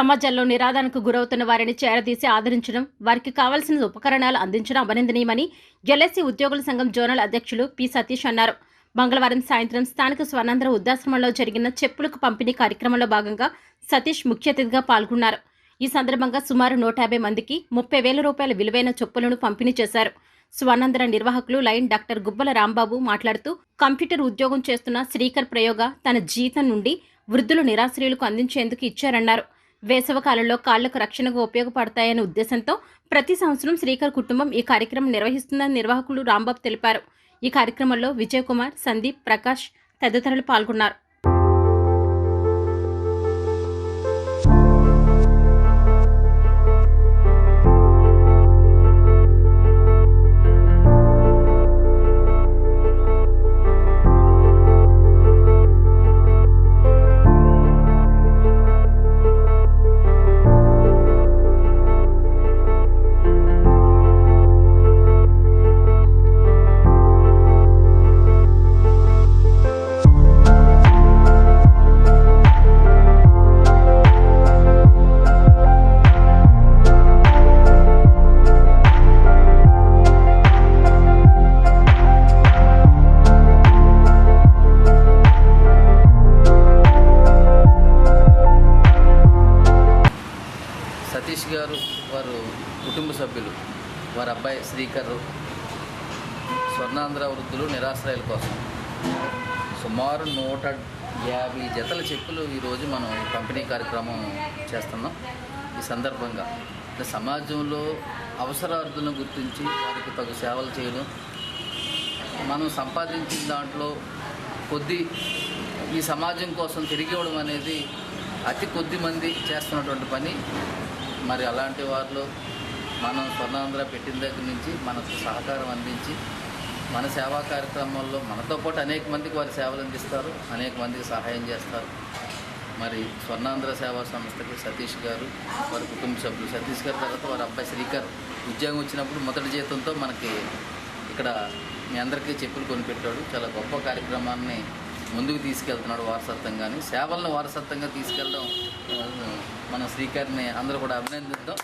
సమాజంలో నిరాదరణకు గురవుతున్న వారిని చేరదీసి ఆదరించడం, వారికి కావాల్సిన ఉపకరణాలు అందించడం అభినందనీయమని ఎల్ఐసి ఉద్యోగుల సంఘం జోనల్ అధ్యక్షులు పి సతీష్ అన్నారు. మంగళవారం సాయంత్రం స్థానిక స్వర్ణాంధ్ర వృద్ధాశ్రమంలో జరిగిన చెప్పులకు పంపిణీ కార్యక్రమంలో భాగంగా సతీష్ ముఖ్య అతిథిగా పాల్గొన్నారు. ఈ సందర్భంగా సుమారు 150 మందికి 30,000 రూపాయల విలువైన చెప్పులను పంపిణీ చేశారు. స్వర్ణాంధ్ర నిర్వాహకులు లైన్ డాక్టర్ గుబ్బల రాంబాబు మాట్లాడుతూ, కంప్యూటర్ ఉద్యోగం చేస్తున్న శ్రీకర్ ప్రయోగ తన జీతం నుండి వృద్ధులు నిరాశ్రయులకు అందించేందుకు ఇచ్చారన్నారు. వేసవకాలంలో కాళ్లకు రక్షణగా ఉపయోగపడతాయనే ఉద్దేశంతో ప్రతి సంవత్సరం శ్రీకర్ కుటుంబం ఈ కార్యక్రమం నిర్వహిస్తుందని నిర్వాహకులు రాంబాబు తెలిపారు. ఈ కార్యక్రమంలో విజయ్ కుమార్, సందీప్, ప్రకాష్ తదితరులు పాల్గొన్నారు. సతీష్ గారు వారు కుటుంబ సభ్యులు, వారి అబ్బాయి శ్రీకర్ స్వర్ణాంధ్ర వృద్ధులు నిరాశ్రయాల కోసం సుమారు 150 జతల చెప్పులు ఈరోజు మనం పంపిణీ కార్యక్రమం చేస్తున్నాం. ఈ సందర్భంగా సమాజంలో అవసరార్థులను గుర్తించి వారికి తగు సేవలు చేయడం, మనం సంపాదించిన దాంట్లో కొద్ది ఈ సమాజం కోసం తిరిగి ఇవ్వడం అనేది అతి కొద్ది మంది చేస్తున్నటువంటి పని. మరి అలాంటి వారిలో మనం స్వర్ణాంధ్ర పెట్టిన దగ్గర నుంచి మనకు సహకారం అందించి మన సేవా కార్యక్రమాల్లో మనతో పాటు అనేక మందికి వారి సేవలు అందిస్తారు, అనేక మందికి సహాయం చేస్తారు. మరి స్వర్ణాంధ్ర సేవా సంస్థకి సతీష్ గారు, వారి కుటుంబ సభ్యులు, సతీష్ గారి తర్వాత వారి అబ్బాయి శ్రీకర్ ఉద్యోగం వచ్చినప్పుడు మొదటి జీతంతో మనకి ఇక్కడ మీ అందరికీ చెప్పులు కొనిపెట్టాడు. చాలా గొప్ప కార్యక్రమాన్ని ముందుకు తీసుకెళ్తున్నాడు. వారసత్వంగాని సేవలను వారసత్వంగా తీసుకెళ్ళడం మన శ్రీకర్ని అందరూ కూడా అభినందిద్దాం.